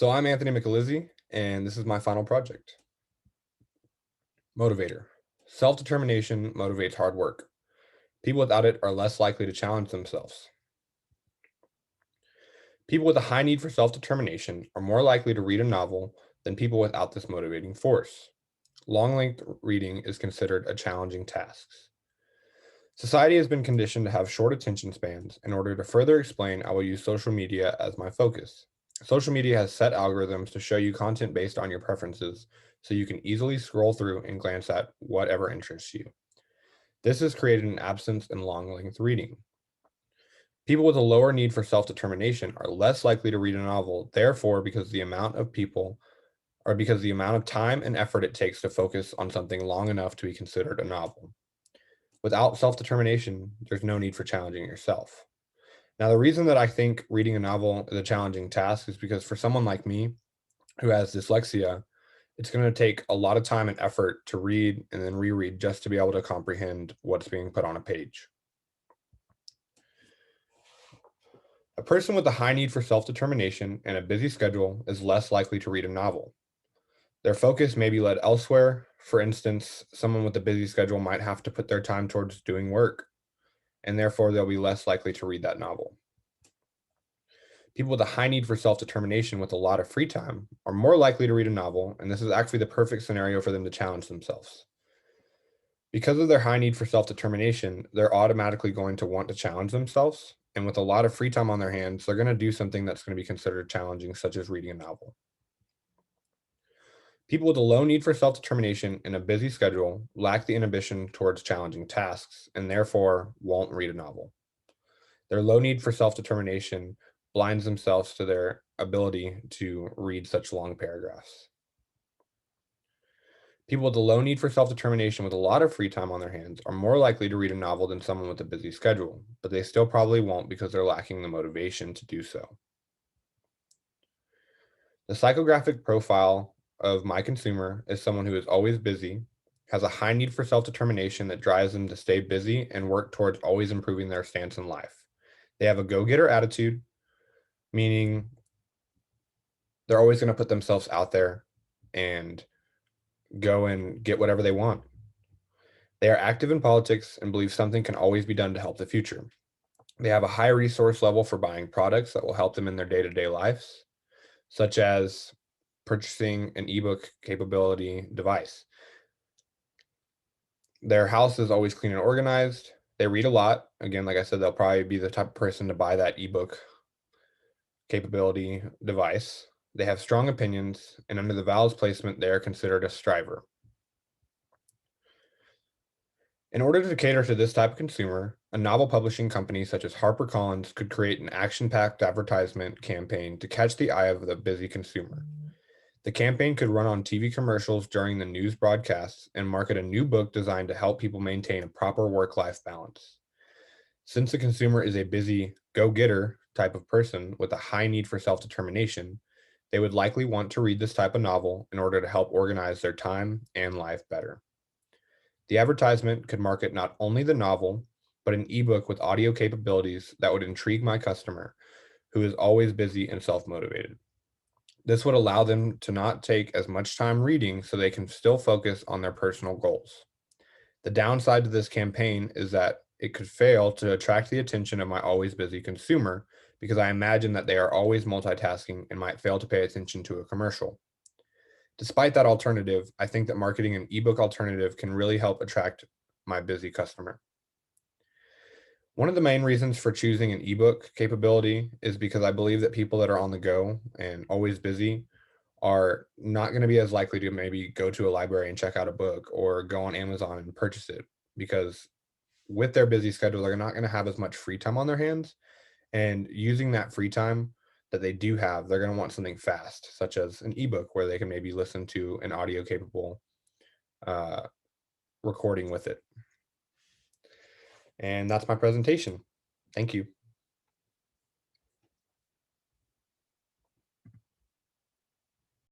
So I'm Anthony McAlizzi, and this is my final project. Motivator. Self-determination motivates hard work. People without it are less likely to challenge themselves. People with a high need for self-determination are more likely to read a novel than people without this motivating force. Long-length reading is considered a challenging task. Society has been conditioned to have short attention spans. In order to further explain, I will use social media as my focus. Social media has set algorithms to show you content based on your preferences, so you can easily scroll through and glance at whatever interests you. This has created an absence in long length reading. People with a lower need for self determination are less likely to read a novel, therefore, because the amount of time and effort it takes to focus on something long enough to be considered a novel. Without self determination, there's no need for challenging yourself. Now, the reason that I think reading a novel is a challenging task is because for someone like me who has dyslexia, it's going to take a lot of time and effort to read and then reread just to be able to comprehend what's being put on a page. A person with a high need for self determination and a busy schedule is less likely to read a novel. Their focus may be led elsewhere. For instance, someone with a busy schedule might have to put their time towards doing work, and therefore they'll be less likely to read that novel. People with a high need for self determination with a lot of free time are more likely to read a novel, and this is actually the perfect scenario for them to challenge themselves. Because of their high need for self determination, they're automatically going to want to challenge themselves. And with a lot of free time on their hands, they're going to do something that's going to be considered challenging, such as reading a novel. People with a low need for self determination and a busy schedule lack the inhibition towards challenging tasks and therefore won't read a novel. Their low need for self determination blinds themselves to their ability to read such long paragraphs. People with a low need for self determination with a lot of free time on their hands are more likely to read a novel than someone with a busy schedule, but they still probably won't because they're lacking the motivation to do so. The psychographic profile of my consumer is someone who is always busy, has a high need for self determination that drives them to stay busy and work towards always improving their stance in life. They have a go getter attitude, meaning they're always going to put themselves out there and go and get whatever they want. They are active in politics and believe something can always be done to help the future. They have a high resource level for buying products that will help them in their day to day lives, such as purchasing an ebook capability device. Their house is always clean and organized. They read a lot. Again, like I said, they'll probably be the type of person to buy that ebook capability device. They have strong opinions, and under the vowels placement, they are considered a striver. In order to cater to this type of consumer, a novel publishing company such as HarperCollins could create an action-packed advertisement campaign to catch the eye of the busy consumer. The campaign could run on TV commercials during the news broadcasts and market a new book designed to help people maintain a proper work-life balance. Since the consumer is a busy go-getter type of person with a high need for self-determination, they would likely want to read this type of novel in order to help organize their time and life better. The advertisement could market not only the novel, but an ebook with audio capabilities that would intrigue my customer, who is always busy and self motivated. This would allow them to not take as much time reading so they can still focus on their personal goals. The downside to this campaign is that it could fail to attract the attention of my always busy consumer because I imagine that they are always multitasking and might fail to pay attention to a commercial. Despite that alternative, I think that marketing an ebook alternative can really help attract my busy customer. One of the main reasons for choosing an ebook capability is because I believe that people that are on the go and always busy are not going to be as likely to maybe go to a library and check out a book or go on Amazon and purchase it because with their busy schedule, they're not going to have as much free time on their hands. And using that free time that they do have, they're going to want something fast, such as an ebook where they can maybe listen to an audio capable uh, recording with it. And that's my presentation. Thank you.